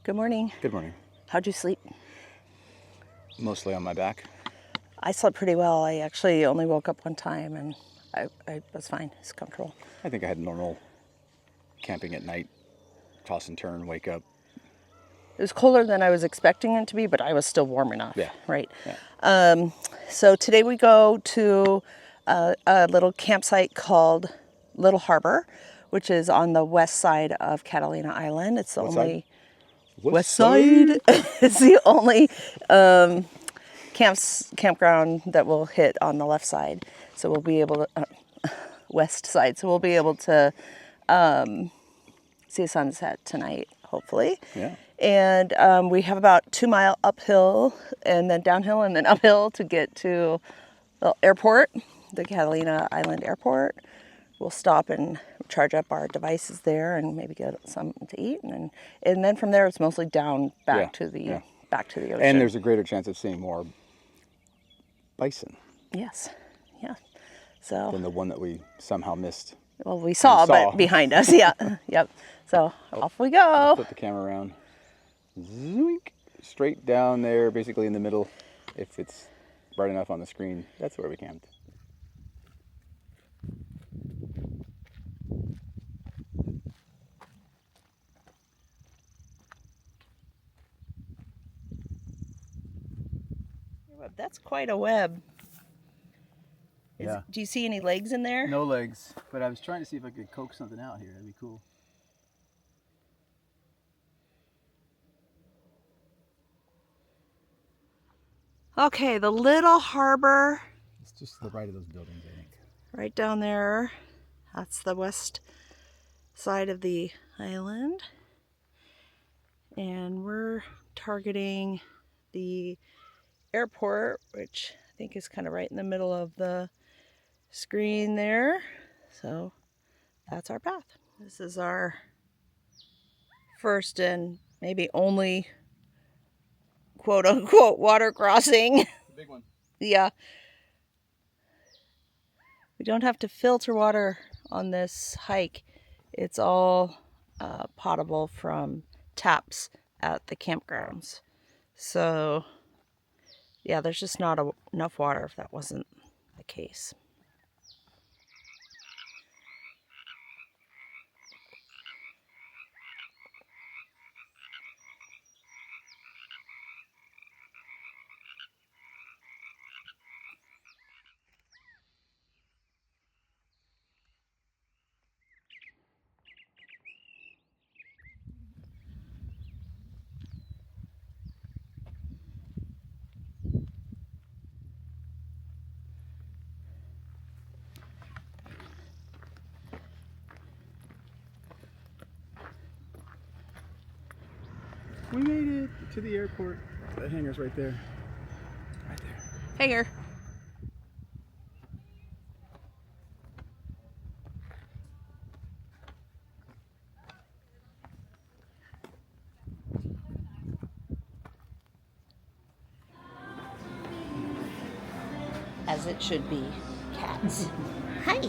Good morning. Good morning. How'd you sleep? Mostly on my back. I slept pretty well. I actually only woke up one time and I was fine. It's comfortable. I think I had normal camping at night, toss and turn, wake up. It was colder than I was expecting it to be, but I was still warm enough, Yeah. right? Yeah. So today we go to a little campsite called Little Harbor, which is on the west side of Catalina Island. It's the What only... side? West West side. It's the only campground that we'll hit on the left side. So we'll be able to, west side. So we'll be able to see a sunset tonight, hopefully. Yeah. And we have about 2 mile uphill and then downhill and then uphill to get to the airport, the Catalina Island airport. We'll stop and charge up our devices there and maybe get something to eat, and then from there it's mostly down back to the ocean. And there's a greater chance of seeing more bison. Yes, yeah. So Than the one that we somehow missed. Well, we saw, but behind us, yeah, yep. So off we go. Flip the camera around. Zoink. Straight down there, basically in the middle. If it's bright enough on the screen, that's where we camped. That's quite a web. Yeah. Do you see any legs in there? No legs, but I was trying to see if I could coax something out here. That'd be cool. Okay, the Little Harbor. It's just to the right of those buildings, I think. Right down there. That's the west side of the island. And we're targeting the airport, which I think is kind of right in the middle of the screen there. So that's our path. This is our first and maybe only quote unquote water crossing. The big one. Yeah. We don't have to filter water on this hike. It's all potable from taps at the campgrounds. So yeah, there's just not enough water if that wasn't the case. We made it to the airport. The hangar's right there. Right there. Hanger. As it should be. Cats. Hi.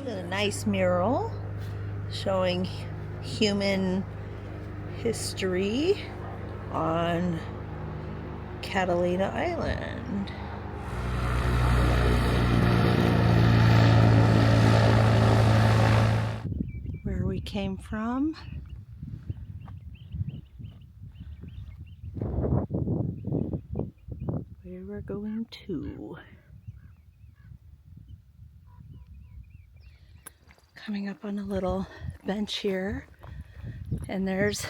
A nice mural showing human history on Catalina Island. Where we came from. Where we're going to. Coming up on a little bench here, and there's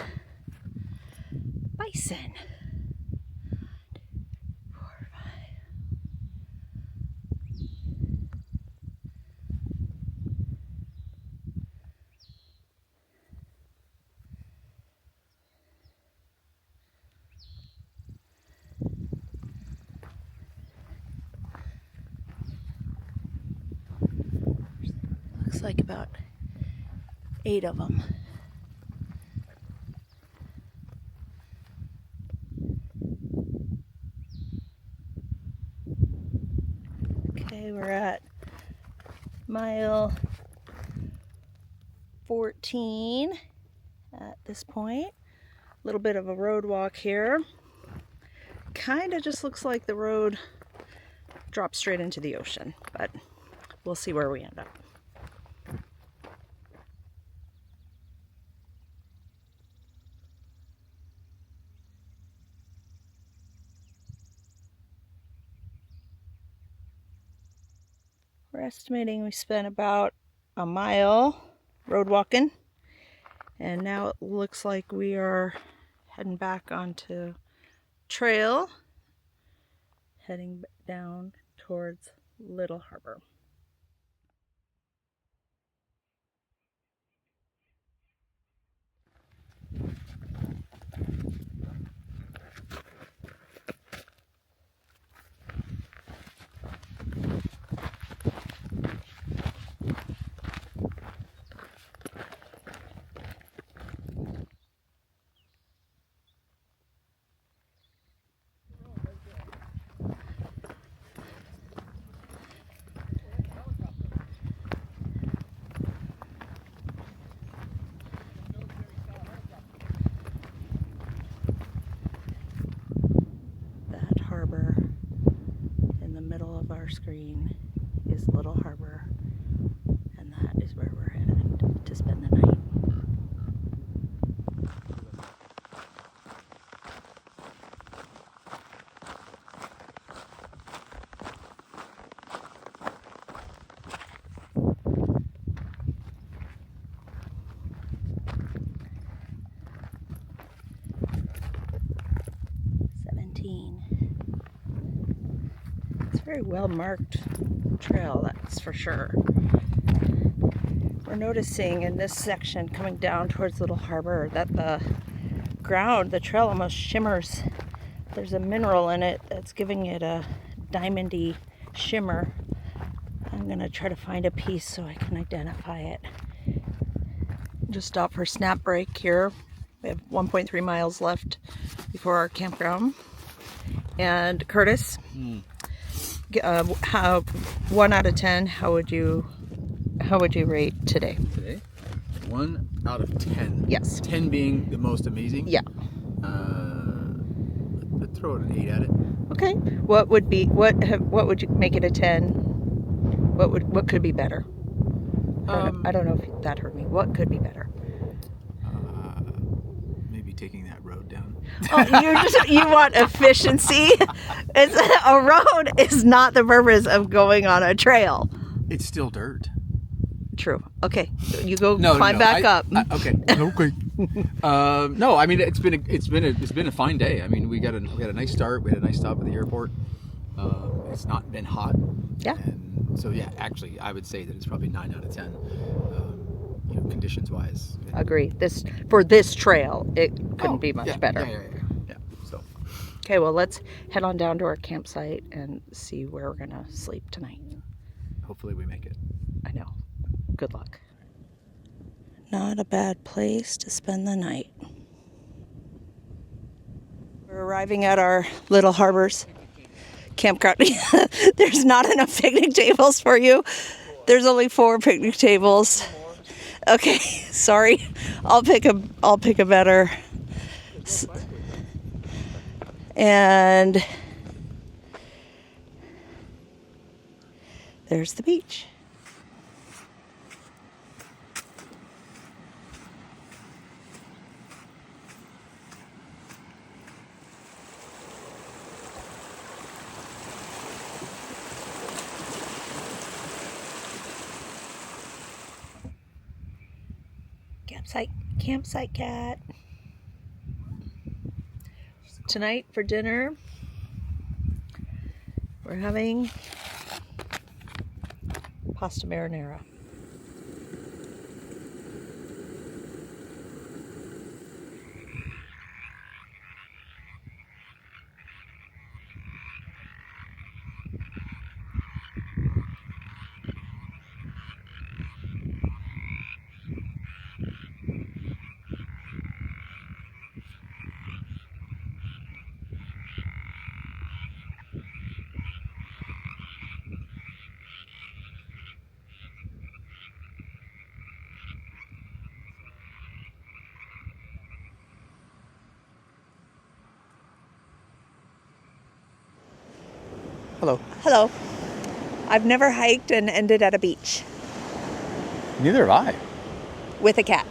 bison. 4, 5. Looks like about 8 of them. mile 14 at this point. A little bit of a road walk here. Kind of just looks like the road drops straight into the ocean, but we'll see where we end up. We're estimating we spent about a mile road walking, and now it looks like we are heading back onto trail, heading down towards Little Harbor. That harbor in the middle of our screen is Little Harbor, and that is where we're headed to spend the night. It's a very well marked trail, that's for sure. We're noticing in this section coming down towards Little Harbor that the ground, the trail almost shimmers. There's a mineral in it that's giving it a diamondy shimmer. I'm gonna try to find a piece so I can identify it. Just stop for snap break here. We have 1.3 miles left before our campground. And Curtis, how 1 out of 10, how would you rate today? Today, 1 out of 10. Yes. 10 being the most amazing. Yeah. Let's throw an 8 at it. Okay. What would you make it a 10? What could be better? I don't know if that heard me. What could be better? Maybe taking that road down. Oh, you want efficiency? A road is not the purpose of going on a trail. It's still dirt. True. Okay. You go climb back up. Okay. Okay. No, I mean it's been a fine day. I mean we had a nice start. We had a nice stop at the airport. It's not been hot. Yeah. And so yeah, actually I would say that it's probably 9 out of 10. Conditions wise. Agree. For this trail, it couldn't be much better. Yeah. So. Okay, well let's head on down to our campsite and see where we're gonna sleep tonight. Hopefully we make it. I know. Good luck. Not a bad place to spend the night. We're arriving at our Little Harbors campground. There's not enough picnic tables for you. There's only 4 picnic tables. Okay, sorry. I'll pick a better. And there's the beach. Campsite cat. Tonight for dinner, we're having pasta marinara. Hello. Hello. I've never hiked and ended at a beach Neither have I. with a cat.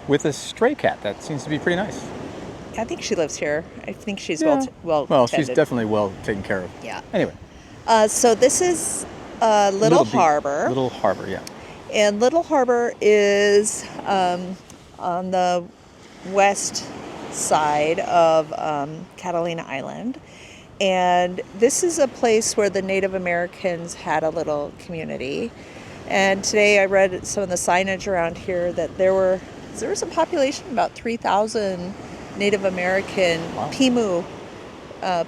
With a stray cat, that seems to be pretty nice. I think she lives here. I think she's Yeah. well Well, she's tended. definitely well taken care of. Yeah. Anyway. So this is Little Harbor. Little Harbor, yeah. And Little Harbor is on the west side of Catalina Island. And this is a place where the Native Americans had a little community. And today I read some of the signage around here that there was a population of about 3,000 Native American Pima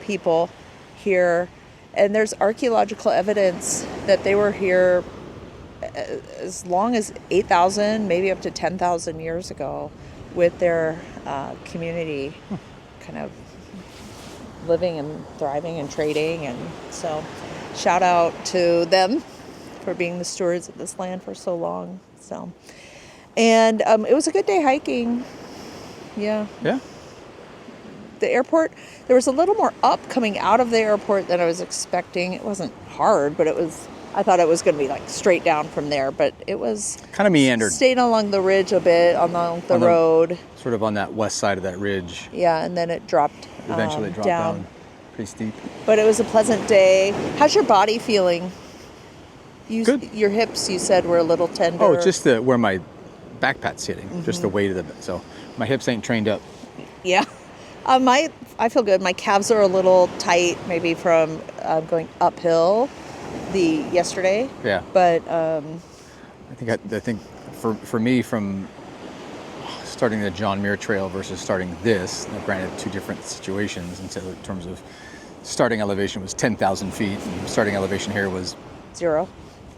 people here. And there's archaeological evidence that they were here as long as 8,000, maybe up to 10,000 years ago with their community kind of living and thriving and trading. And so shout out to them for being the stewards of this land for so long. So, and it was a good day hiking. Yeah. Yeah. The airport, there was a little more up coming out of the airport than I was expecting. It wasn't hard, but I thought it was going to be like straight down from there, but it was kind of meandered. Stayed along the ridge a bit, along the road. Sort of on that west side of that ridge. Yeah, and then it dropped Eventually dropped down pretty steep. But it was a pleasant day. How's your body feeling? Good. Your hips, you said, were a little tender. Oh, just where my back pat's hitting, just the weight of the, so my hips ain't trained up. Yeah. I feel good. My calves are a little tight, maybe from going uphill yesterday. Yeah. But I think for me, from starting the John Muir Trail versus starting this, now granted, two different situations. And so in terms of starting elevation was 10,000 feet, and starting elevation here was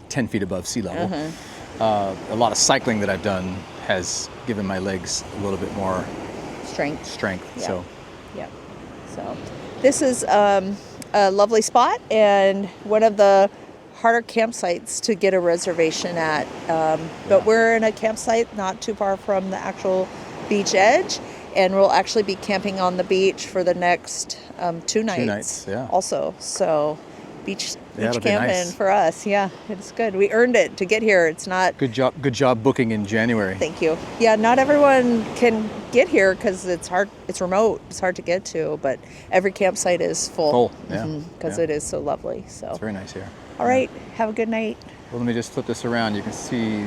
10 feet above sea level. A lot of cycling that I've done has given my legs a little bit more strength. Yeah. So. Yeah. So this is a lovely spot and one of the harder campsites to get a reservation at. But we're in a campsite not too far from the actual beach edge, and we'll actually be camping on the beach for the next 2 nights. 2 nights, yeah. Also, so beach camping nice. for us. Yeah, it's good. We earned it to get here. It's not. Good job booking in January. Thank you. Yeah, not everyone can get here because it's hard. It's remote. It's hard to get to, but every campsite is full. Yeah. Because it is so lovely. So it's very nice here. All right. Have a good night. Well, let me just flip this around. You can see